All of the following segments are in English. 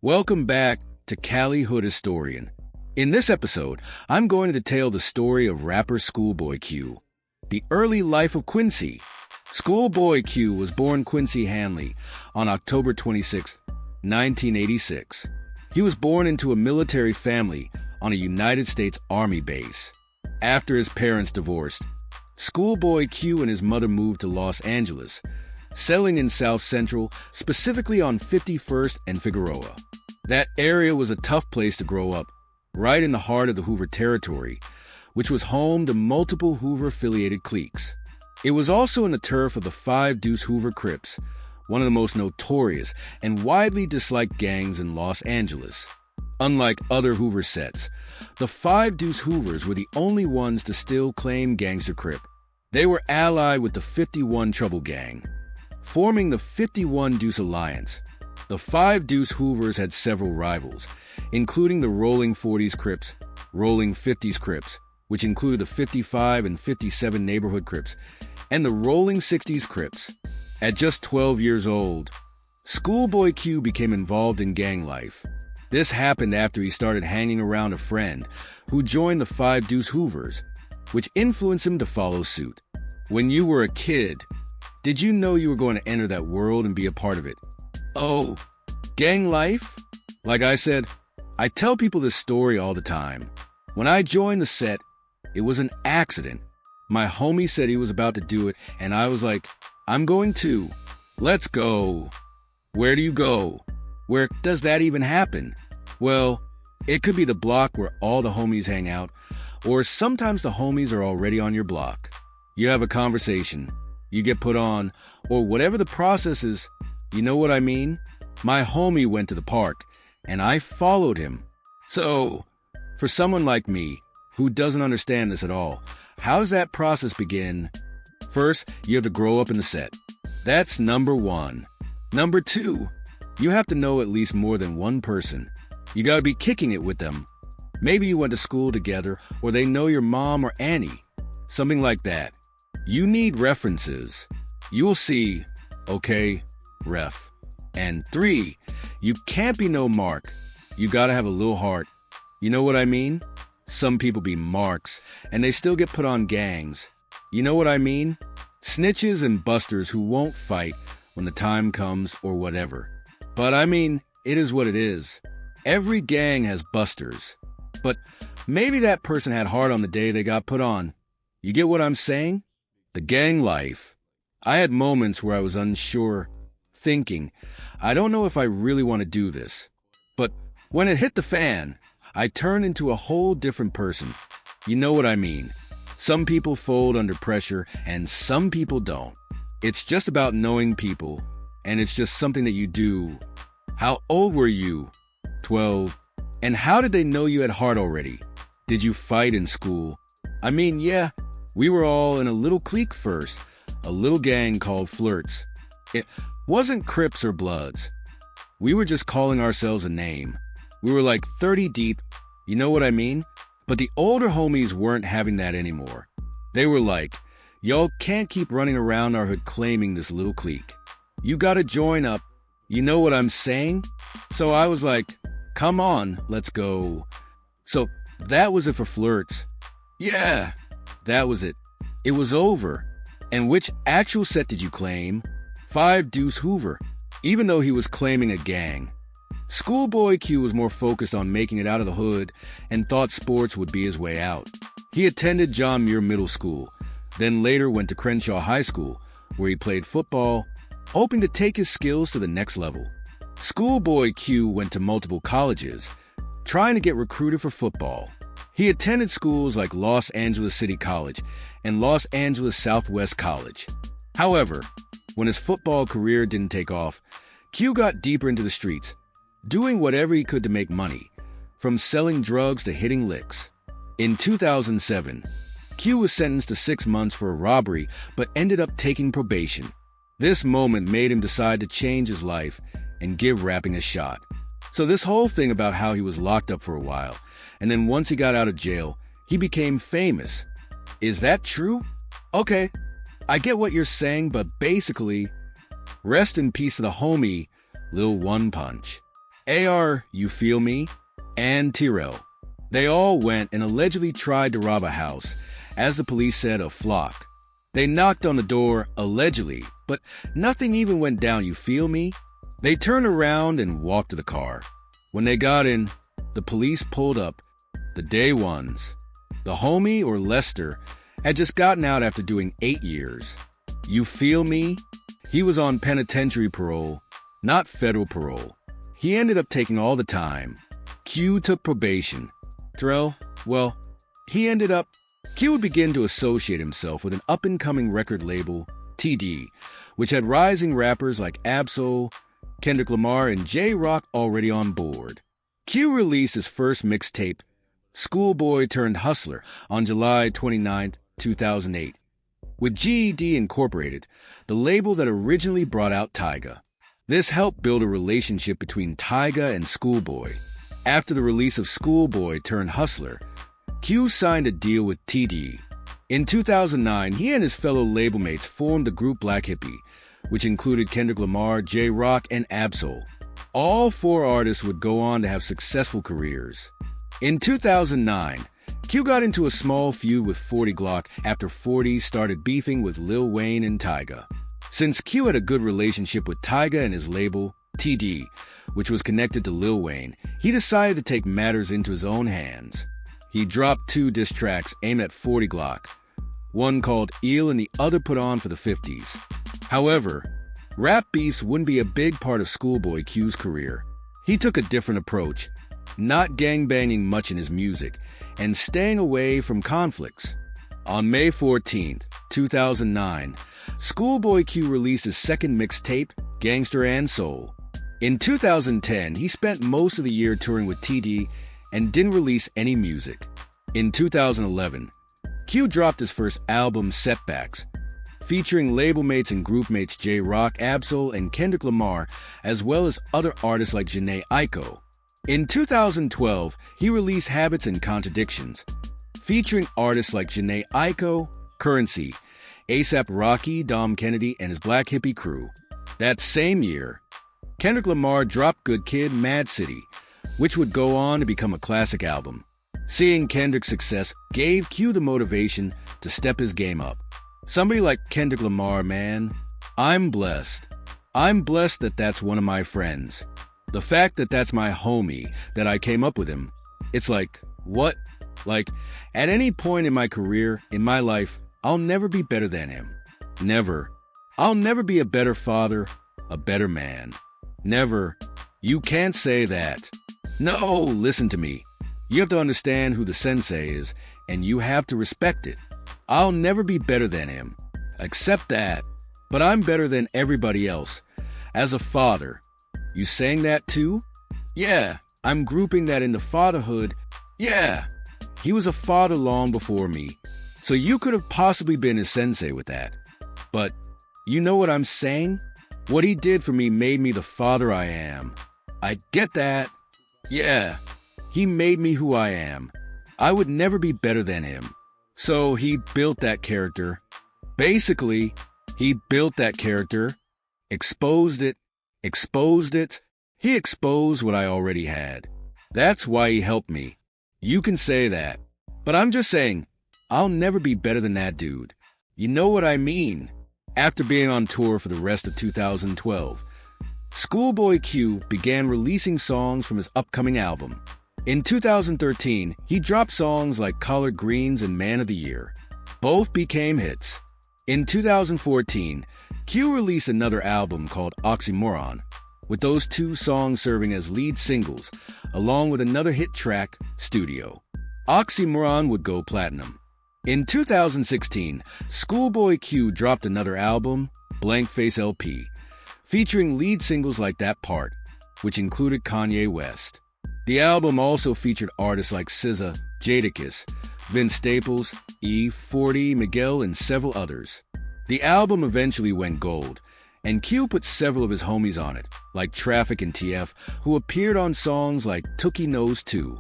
Welcome back to Cali Hood Historian. In this episode, I'm going to detail the story of rapper Schoolboy Q, the early life of Quincy. Schoolboy Q was born Quincy Hanley on October 26, 1986. He was born into a military family on a United States Army base. After his parents divorced, Schoolboy Q and his mother moved to Los Angeles, settling in South Central, specifically on 51st and Figueroa. That area was a tough place to grow up, right in the heart of the Hoover territory, which was home to multiple Hoover-affiliated cliques. It was also in the turf of the Five Deuce Hoover Crips, one of the most notorious and widely disliked gangs in Los Angeles. Unlike other Hoover sets, the Five Deuce Hoovers were the only ones to still claim gangster Crip. They were allied with the 51 Trouble Gang, forming the 51 Deuce Alliance. The Five Deuce Hoovers had several rivals, including the Rolling 40s Crips, Rolling 50s Crips, which included the 55 and 57 Neighborhood Crips, and the Rolling 60s Crips. At just 12 years old, Schoolboy Q became involved in gang life. This happened after he started hanging around a friend who joined the Five Deuce Hoovers, which influenced him to follow suit. When you were a kid, did you know you were going to enter that world and be a part of it? Oh, gang life? Like I said, I tell people this story all the time. When I joined the set, it was an accident. My homie said he was about to do it, and I was like, I'm going too. Let's go. Where do you go? Where does that even happen? Well, it could be the block where all the homies hang out, or sometimes the homies are already on your block. You have a conversation, you get put on, or whatever the process is, you know what I mean? My homie went to the park, and I followed him. So, for someone like me, who doesn't understand this at all, how does that process begin? First, you have to grow up in the set. That's number one. Number two, you have to know at least more than one person. You gotta be kicking it with them. Maybe you went to school together, or they know your mom or Annie. Something like that. You need references. You will see, okay, ref. And three, you can't be no mark. You gotta have a little heart. You know what I mean? Some people be marks, and they still get put on gangs. You know what I mean? Snitches and busters who won't fight when the time comes or whatever. But I mean, it is what it is. Every gang has busters. But maybe that person had heart on the day they got put on. You get what I'm saying? The gang life. I had moments where I was unsure, thinking, I don't know if I really want to do this. But when it hit the fan, I turned into a whole different person. You know what I mean? Some people fold under pressure, and some people don't. It's just about knowing people, and it's just something that you do. How old were you? 12. And how did they know you had heart already? Did you fight in school? I mean, yeah, we were all in a little clique first, a little gang called Flirts. It wasn't Crips or Bloods. We were just calling ourselves a name. We were like 30 deep, you know what I mean? But the older homies weren't having that anymore. They were like, y'all can't keep running around our hood claiming this little clique. You gotta join up. You know what I'm saying? So I was like, come on, let's go. So that was it for Flirts. Yeah, that was it. It was over. And which actual set did you claim? Five Deuce Hoover, even though he was claiming a gang. Schoolboy Q was more focused on making it out of the hood and thought sports would be his way out. He attended John Muir Middle School, then later went to Crenshaw High School, where he played football, hoping to take his skills to the next level. Schoolboy Q went to multiple colleges, trying to get recruited for football. He attended schools like Los Angeles City College and Los Angeles Southwest College. However, when his football career didn't take off, Q got deeper into the streets, doing whatever he could to make money, from selling drugs to hitting licks. In 2007, Q was sentenced to 6 months for a robbery, but ended up taking probation. This moment made him decide to change his life and give rapping a shot. So this whole thing about how he was locked up for a while, and then once he got out of jail, he became famous. Is that true? Okay, I get what you're saying, but basically, rest in peace to the homie, Lil One Punch. AR, You Feel Me, and Tyrell. They all went and allegedly tried to rob a house, as the police said, a flock. They knocked on the door, allegedly, but nothing even went down, you feel me? They turned around and walked to the car. When they got in, the police pulled up. The day ones. The homie, or Lester, had just gotten out after doing 8 years. You feel me? He was on penitentiary parole, not federal parole. He ended up taking all the time. Q took probation. Tyrell, well, Q would begin to associate himself with an up-and-coming record label, TD, which had rising rappers like Ab-Soul, Kendrick Lamar, and J-Rock already on board. Q released his first mixtape, Schoolboy Turned Hustler, on July 29, 2008, with GED Incorporated, the label that originally brought out Tyga. This helped build a relationship between Tyga and Schoolboy. After the release of Schoolboy Turned Hustler, Q signed a deal with TD. In 2009, he and his fellow label mates formed the group Black Hippie, which included Kendrick Lamar, J-Rock, and Ab-Soul. All 4 artists would go on to have successful careers. In 2009, Q got into a small feud with 40 Glock after 40 started beefing with Lil Wayne and Tyga. Since Q had a good relationship with Tyga and his label, TD, which was connected to Lil Wayne, he decided to take matters into his own hands. He dropped 2 diss tracks aimed at 40 Glock, one called Eel and the other put on for the 50s. However, rap beefs wouldn't be a big part of Schoolboy Q's career. He took a different approach, not gangbanging much in his music, and staying away from conflicts. On May 14, 2009, Schoolboy Q released his second mixtape, Gangster and Soul. In 2010, he spent most of the year touring with TD and didn't release any music. In 2011, Q dropped his first album, Setbacks, featuring label mates and group mates J-Rock, Ab-Soul, and Kendrick Lamar, as well as other artists like Jhené Aiko. In 2012, he released Habits and Contradictions, featuring artists like Jhené Aiko, Currency, A$AP Rocky, Dom Kennedy, and his Black Hippie crew. That same year, Kendrick Lamar dropped Good Kid, Mad City, which would go on to become a classic album. Seeing Kendrick's success gave Q the motivation to step his game up. Somebody like Kendrick Lamar, man, I'm blessed. I'm blessed that that's one of my friends. The fact that that's my homie, that I came up with him, it's like, what? Like, at any point in my career, in my life, I'll never be better than him. Never. I'll never be a better father, a better man. Never. You can't say that. No, listen to me. You have to understand who the sensei is, and you have to respect it. I'll never be better than him. Accept that. But I'm better than everybody else. As a father. You saying that too? Yeah, I'm grouping that into fatherhood. Yeah. He was a father long before me. So you could have possibly been his sensei with that. But you know what I'm saying? What he did for me made me the father I am. I get that. Yeah. He made me who I am. I would never be better than him. So he built that character. Basically, he built that character, exposed it. He exposed what I already had. That's why he helped me. You can say that. But I'm just saying, I'll never be better than that dude. You know what I mean? After being on tour for the rest of 2012, Schoolboy Q began releasing songs from his upcoming album. In 2013, he dropped songs like Collard Greens and Man of the Year. Both became hits. In 2014, Q released another album called Oxymoron, with those 2 songs serving as lead singles, along with another hit track, Studio. Oxymoron would go platinum. In 2016, Schoolboy Q dropped another album, Blank Face LP, featuring lead singles like That Part, which included Kanye West. The album also featured artists like SZA, Jadakiss, Vince Staples, E40, Miguel, and several others. The album eventually went gold, and Q put several of his homies on it, like Traffic and TF, who appeared on songs like Tookie Knows 2.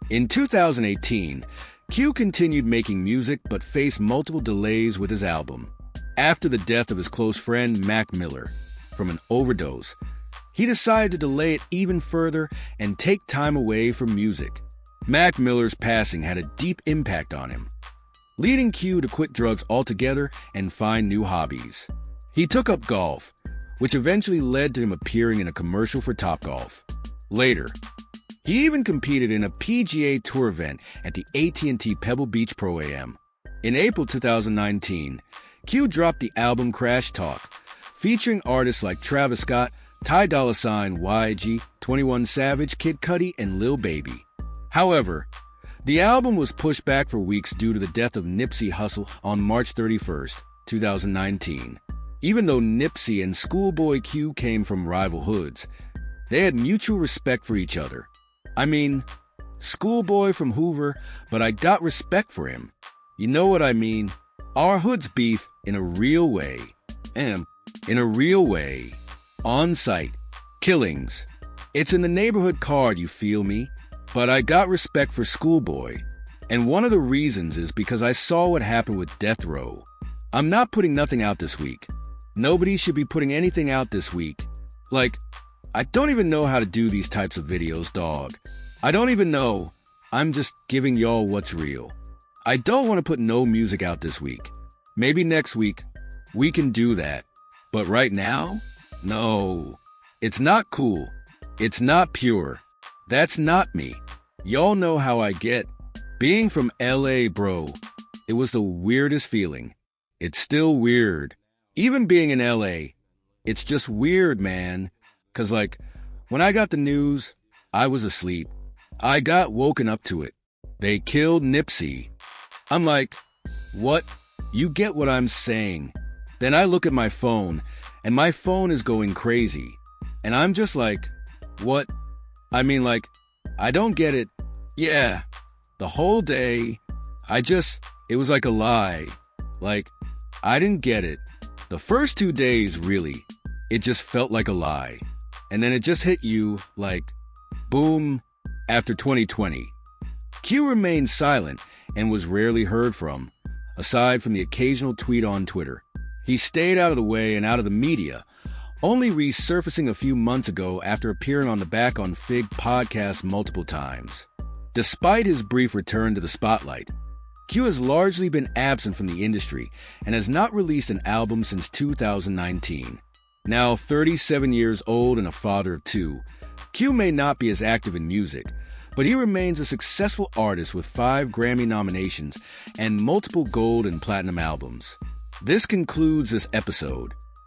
In 2018, Q continued making music but faced multiple delays with his album. After the death of his close friend Mac Miller from an overdose, he decided to delay it even further and take time away from music. Mac Miller's passing had a deep impact on him, leading Q to quit drugs altogether and find new hobbies. He took up golf, which eventually led to him appearing in a commercial for Topgolf. Later, he even competed in a PGA Tour event at the AT&T Pebble Beach Pro-Am. In April 2019, Q dropped the album Crash Talk, featuring artists like Travis Scott, Ty Dolla $ign, YG, 21 Savage, Kid Cudi, and Lil Baby. However, the album was pushed back for weeks due to the death of Nipsey Hussle on March 31, 2019. Even though Nipsey and Schoolboy Q came from rival hoods, they had mutual respect for each other. I mean, Schoolboy from Hoover, but I got respect for him. You know what I mean? Our hoods beef in a real way. In a real way. On site. Killings. It's in the neighborhood card, you feel me? But I got respect for Schoolboy. And one of the reasons is because I saw what happened with Death Row. I'm not putting nothing out this week. Nobody should be putting anything out this week. Like, I don't even know how to do these types of videos, dog. I don't even know. I'm just giving y'all what's real. I don't want to put no music out this week. Maybe next week, we can do that. But right now? No. It's not cool. It's not pure. That's not me. Y'all know how I get. Being from LA, bro, it was the weirdest feeling. It's still weird. Even being in LA, it's just weird, man. 'Cause like, when I got the news, I was asleep. I got woken up to it. They killed Nipsey. I'm like, what? You get what I'm saying? Then I look at my phone, and my phone is going crazy. And I'm just like, what? I mean, like, I don't get it. Yeah, the whole day, it was like a lie. Like, I didn't get it. The first 2 days, really, it just felt like a lie. And then it just hit you like, boom, after 2020. Q remained silent and was rarely heard from, aside from the occasional tweet on Twitter. He stayed out of the way and out of the media, only resurfacing a few months ago after appearing on the Back on Fig podcast multiple times. Despite his brief return to the spotlight, Q has largely been absent from the industry and has not released an album since 2019. Now 37 years old and a father of two, Q may not be as active in music, but he remains a successful artist with 5 Grammy nominations and multiple gold and platinum albums. This concludes this episode.